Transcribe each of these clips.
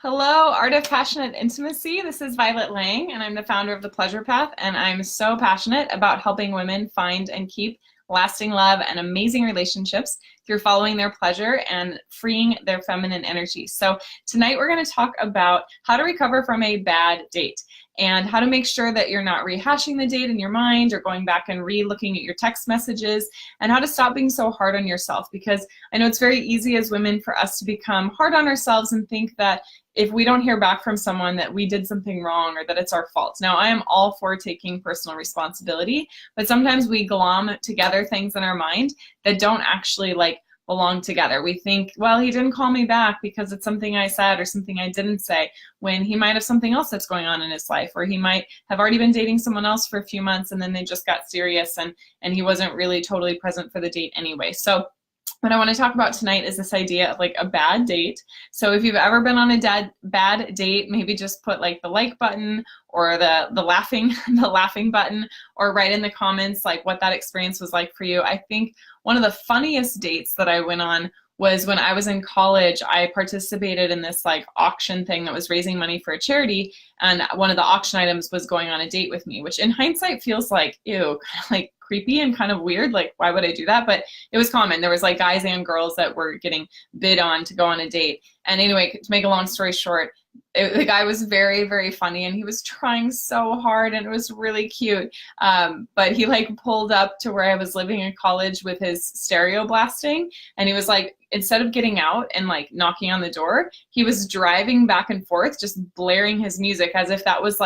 Hello, Art of Passionate Intimacy. This is Violet Lang, and I'm the founder of The Pleasure Path, and I'm so passionate about helping women find and keep lasting love and amazing relationships through following their pleasure and freeing their feminine energy. So tonight we're going to talk about how to recover from a bad date and how to make sure that you're not rehashing the date in your mind or going back and re-looking at your text messages, and how to stop being so hard on yourself, because I know it's very easy as women for us to become hard on ourselves and think that if we don't hear back from someone that we did something wrong or that it's our fault. Now, I am all for taking personal responsibility, but sometimes we glom together things in our mind that don't actually belong together. We think, well, he didn't call me back because it's something I said or something I didn't say, when he might have something else that's going on in his life, or he might have already been dating someone else for a few months and then they just got serious and he wasn't really totally present for the date anyway. So what I want to talk about tonight is this idea of a bad date. So if you've ever been on a bad date, maybe just put the like button or the laughing button, or write in the comments what that experience was like for you. I think one of the funniest dates that I went on was when I was in college. I participated in this auction thing that was raising money for a charity, and one of the auction items was going on a date with me, which in hindsight feels like, ew, kind of creepy and kind of weird. Why would I do that? But it was common. There was guys and girls that were getting bid on to go on a date. And anyway, to make a long story short, the guy was very, very funny, and he was trying so hard, and it was really cute. But he pulled up to where I was living in college with his stereo blasting, and he was instead of getting out and knocking on the door, he was driving back and forth, just blaring his music as if that was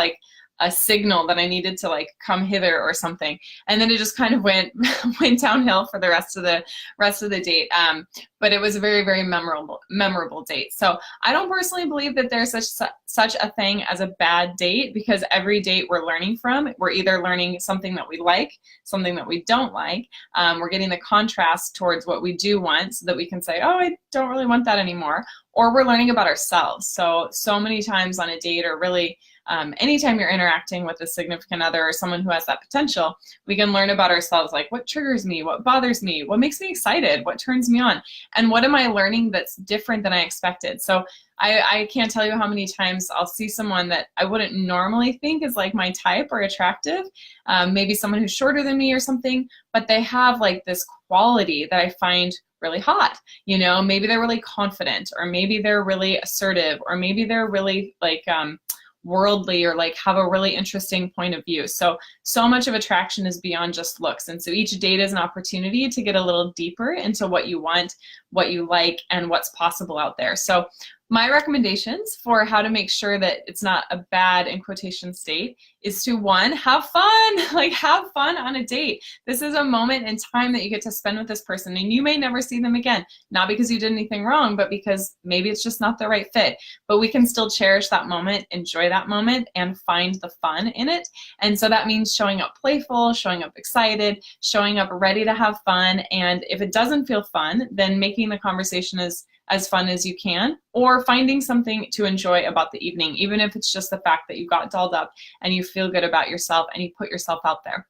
a signal that I needed to come hither or something. And then it just kind of went downhill for the rest of the date. But it was a very, very memorable date. So I don't personally believe that there's such a thing as a bad date, because every date we're learning from. We're either learning something that we like, something that we don't like. We're getting the contrast towards what we do want, so that we can say, oh, I don't really want that anymore. Or we're learning about ourselves. So many times on a date, or really anytime you're interacting with a significant other or someone who has that potential, we can learn about ourselves, what triggers me, what bothers me, what makes me excited, what turns me on, and what am I learning that's different than I expected. So I can't tell you how many times I'll see someone that I wouldn't normally think is my type or attractive, maybe someone who's shorter than me or something, but they have this quality that I find really hot. Maybe they're really confident, or maybe they're really assertive, or maybe they're really worldly, or have a really interesting point of view. So much of attraction is beyond just looks. And so each date is an opportunity to get a little deeper into what you want, what you like, and what's possible out there. So my recommendations for how to make sure that it's not a bad, in quotation, date is to, one, have fun. Have fun on a date. This is a moment in time that you get to spend with this person, and you may never see them again, not because you did anything wrong, but because maybe it's just not the right fit. But we can still cherish that moment, enjoy that moment, and find the fun in it. And so that means showing up playful, showing up excited, showing up ready to have fun. And if it doesn't feel fun, then making the conversation as fun as you can, or finding something to enjoy about the evening, even if it's just the fact that you got dolled up and you feel good about yourself and you put yourself out there.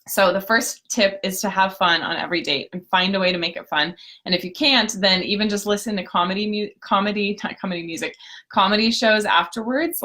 So the first tip is to have fun on every date and find a way to make it fun. And if you can't, then even just listen to comedy shows afterwards.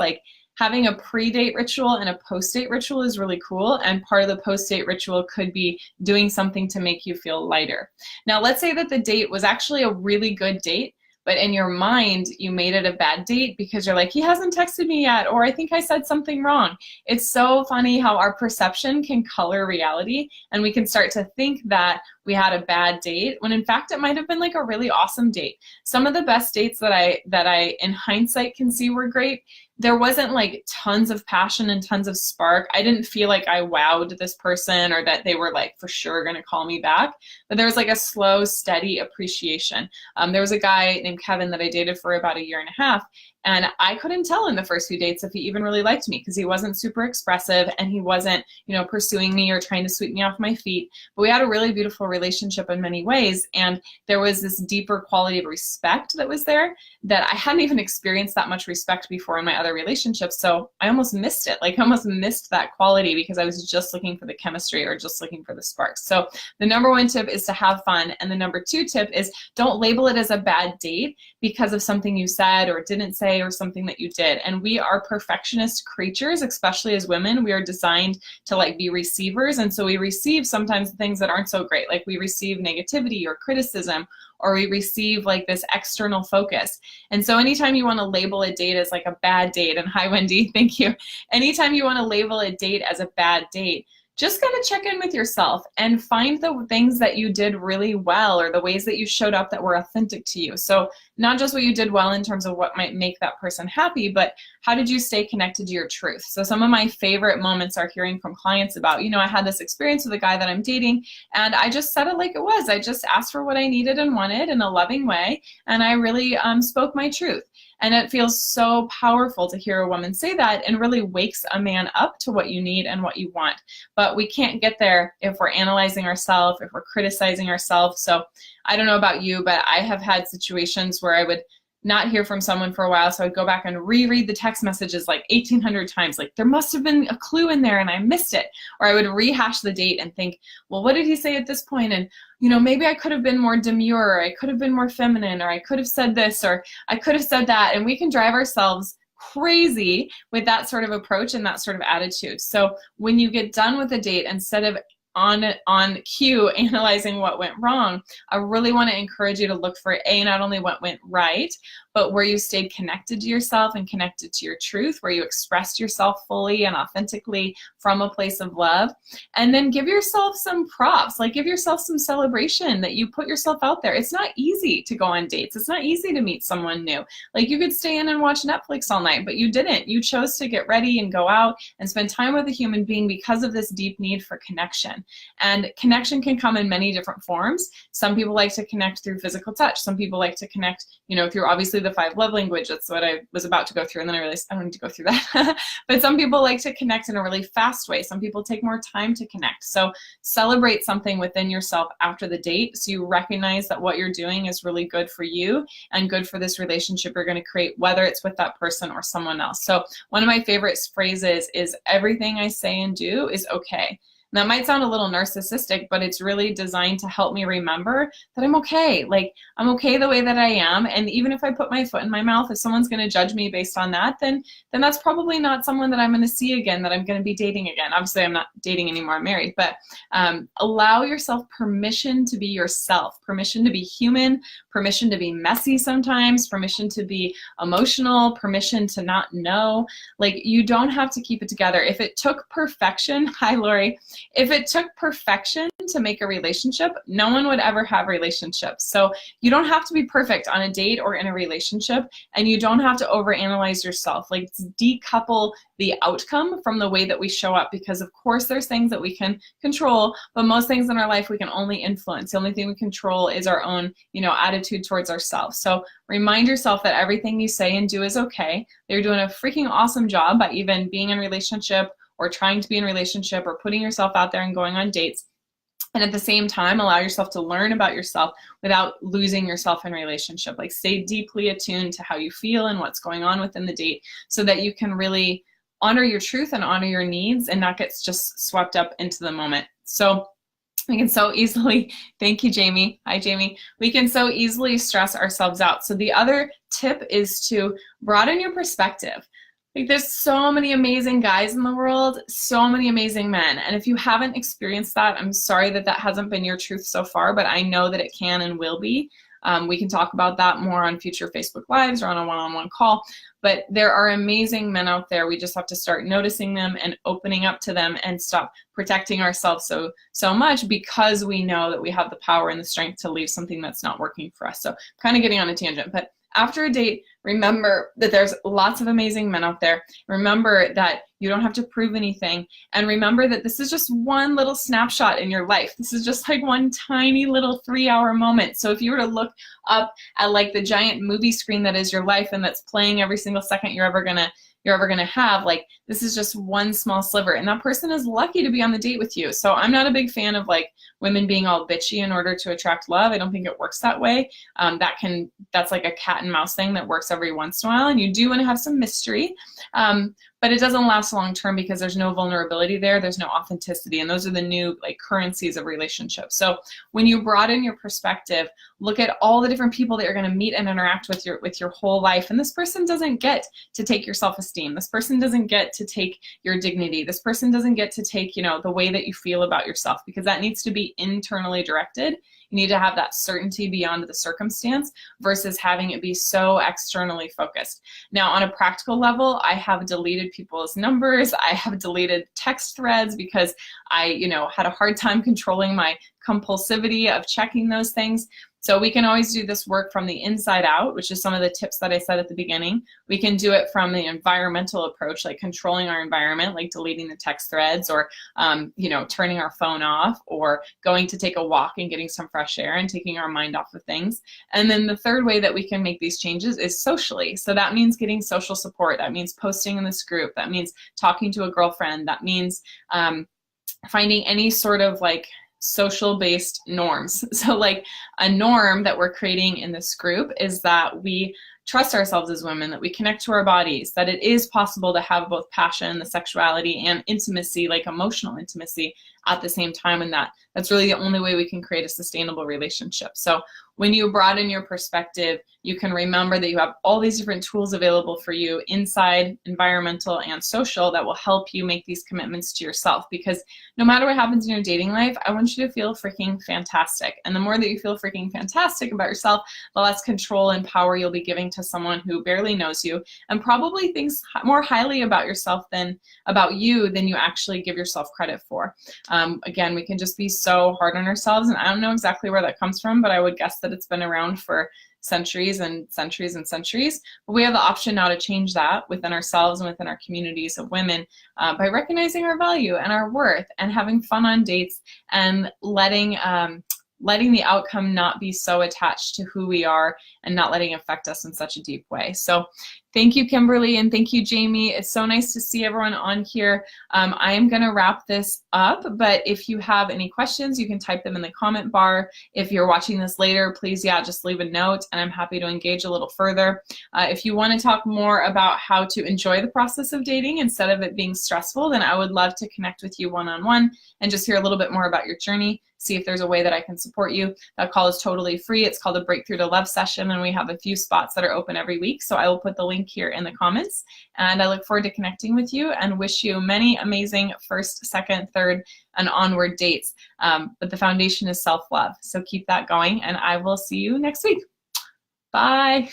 Having a pre-date ritual and a post-date ritual is really cool, and part of the post-date ritual could be doing something to make you feel lighter. Now, let's say that the date was actually a really good date, but in your mind, you made it a bad date because you're he hasn't texted me yet, or I think I said something wrong. It's so funny how our perception can color reality, and we can start to think that we had a bad date when in fact it might have been a really awesome date. Some of the best dates that I in hindsight can see were great. There wasn't tons of passion and tons of spark. I didn't feel I wowed this person, or that they were for sure gonna call me back. But there was a slow, steady appreciation. There was a guy named Kevin that I dated for about a year and a half, and I couldn't tell in the first few dates if he even really liked me, because he wasn't super expressive and he wasn't, pursuing me or trying to sweep me off my feet. But we had a really beautiful relationship in many ways. And there was this deeper quality of respect that was there that I hadn't even experienced that much respect before in my other relationships. So I almost missed it. Like I almost missed that quality because I was just looking for the chemistry or just looking for the sparks. So the number one tip is to have fun. And the number two tip is don't label it as a bad date because of something you said or didn't say or something that you did. And we are perfectionist creatures, especially as women. We are designed to like be receivers. And so we receive sometimes things that aren't so great. Like we receive negativity or criticism, or we receive like this external focus. And so anytime you want to label a date as like a bad date, and hi Wendy, thank you. Anytime you want to label a date as a bad date, just gotta check in with yourself and find the things that you did really well or the ways that you showed up that were authentic to you. So not just what you did well in terms of what might make that person happy, but how did you stay connected to your truth? So some of my favorite moments are hearing from clients about, you know, I had this experience with a guy that I'm dating and I just said it like it was. I just asked for what I needed and wanted in a loving way. And I really spoke my truth. And it feels so powerful to hear a woman say that and really wakes a man up to what you need and what you want. But we can't get there if we're analyzing ourselves, if we're criticizing ourselves. So I don't know about you, but I have had situations where I would not hear from someone for a while, so I'd go back and reread the text messages like 1,800 times. Like there must have been a clue in there and I missed it. Or I would rehash the date and think, well, what did he say at this point? And you know, maybe I could have been more demure, or I could have been more feminine, or I could have said this, or I could have said that. And we can drive ourselves crazy with that sort of approach and that sort of attitude. So when you get done with a date, instead of on cue analyzing what went wrong, I really want to encourage you to look for not only what went right, but where you stayed connected to yourself and connected to your truth, where you expressed yourself fully and authentically from a place of love. And then give yourself some props, like give yourself some celebration that you put yourself out there. It's not easy to go on dates. It's not easy to meet someone new. Like you could stay in and watch Netflix all night, but you didn't. You chose to get ready and go out and spend time with a human being because of this deep need for connection. And connection can come in many different forms. Some people like to connect through physical touch. Some people like to connect, you know, through obviously the 5 love language. That's what I was about to go through, and then I realized I don't need to go through that. But some people like to connect in a really fast way. Some people take more time to connect. So celebrate something within yourself after the date so you recognize that what you're doing is really good for you and good for this relationship you're going to create, whether it's with that person or someone else. So one of my favorite phrases is everything I say and do is okay. That might sound a little narcissistic, but it's really designed to help me remember that I'm okay. Like, I'm okay the way that I am. And even if I put my foot in my mouth, if someone's going to judge me based on that, then that's probably not someone that I'm going to see again, that I'm going to be dating again. Obviously, I'm not dating anymore. I'm married. But allow yourself permission to be yourself, permission to be human, permission to be messy sometimes, permission to be emotional, permission to not know. Like, you don't have to keep it together. If it took perfection, hi, Lori. If it took perfection to make a relationship, no one would ever have relationships. So you don't have to be perfect on a date or in a relationship, and you don't have to overanalyze yourself. Like, decouple the outcome from the way that we show up, because of course there's things that we can control, but most things in our life we can only influence. The only thing we control is our own, attitude towards ourselves. So remind yourself that everything you say and do is okay. You're doing a freaking awesome job by even being in a relationship or trying to be in a relationship or putting yourself out there and going on dates. And at the same time, allow yourself to learn about yourself without losing yourself in relationship. Like, stay deeply attuned to how you feel and what's going on within the date so that you can really honor your truth and honor your needs and not get just swept up into the moment. So we can so easily, thank you, Jamie. Hi, Jamie. We can so easily stress ourselves out. So the other tip is to broaden your perspective. Like, there's so many amazing guys in the world, so many amazing men. And if you haven't experienced that, I'm sorry that hasn't been your truth so far, but I know that it can and will be. We can talk about that more on future Facebook Lives or on a one-on-one call. But there are amazing men out there. We just have to start noticing them and opening up to them and stop protecting ourselves so much, because we know that we have the power and the strength to leave something that's not working for us. So kind of getting on a tangent, but after a date, Remember that there's lots of amazing men out there. Remember that you don't have to prove anything. And remember that this is just one little snapshot in your life. This is just like one tiny little 3-hour moment. So if you were to look up at like the giant movie screen that is your life and that's playing every single second you're ever gonna have, like, this is just one small sliver, and that person is lucky to be on the date with you. So I'm not a big fan of like women being all bitchy in order to attract love. I don't think it works that way. That's like a cat and mouse thing that works every once in a while, and you do want to have some mystery, but it doesn't last long term because there's no vulnerability there, there's no authenticity, and those are the new like currencies of relationships. So when you broaden your perspective, look at all the different people that you're going to meet and interact with your whole life, and this person doesn't get to take your self-esteem. This person doesn't get to take your dignity. This person doesn't get to take, you know, the way that you feel about yourself, because that needs to be internally directed. You need to have that certainty beyond the circumstance versus having it be so externally focused. Now, on a practical level, I have deleted people's numbers. I have deleted text threads because I, you know, had a hard time controlling my compulsivity of checking those things. So we can always do this work from the inside out, which is some of the tips that I said at the beginning. We can do it from the environmental approach, like controlling our environment, like deleting the text threads, or you know, turning our phone off, or going to take a walk and getting some fresh air and taking our mind off of things. And then the third way that we can make these changes is socially. So that means getting social support. That means posting in this group. That means talking to a girlfriend. That means finding any sort of like social-based norms. So like a norm that we're creating in this group is that we trust ourselves as women, that we connect to our bodies, that it is possible to have both passion, the sexuality, and intimacy, like emotional intimacy at the same time, and that's really the only way we can create a sustainable relationship. So when you broaden your perspective, you can remember that you have all these different tools available for you inside, environmental, and social that will help you make these commitments to yourself. Because no matter what happens in your dating life, I want you to feel freaking fantastic. And the more that you feel freaking fantastic about yourself, the less control and power you'll be giving to someone who barely knows you and probably thinks more highly about yourself than about you than you actually give yourself credit for. Again, we can just be so hard on ourselves, and I don't know exactly where that comes from, but I would guess that it's been around for centuries and centuries and centuries. But we have the option now to change that within ourselves and within our communities of women by recognizing our value and our worth and having fun on dates and letting the outcome not be so attached to who we are and not letting it affect us in such a deep way. So thank you, Kimberly, and thank you, Jamie. It's so nice to see everyone on here. I am going to wrap this up, but if you have any questions, you can type them in the comment bar. If you're watching this later, please, just leave a note, and I'm happy to engage a little further. If you want to talk more about how to enjoy the process of dating instead of it being stressful, then I would love to connect with you one-on-one and just hear a little bit more about your journey, see if there's a way that I can support you. That call is totally free. It's called a Breakthrough to Love session, and we have a few spots that are open every week, so I will put the link here in the comments, and I look forward to connecting with you and wish you many amazing first, second, third, and onward dates. But the foundation is self-love, so keep that going, and I will see you next week. Bye.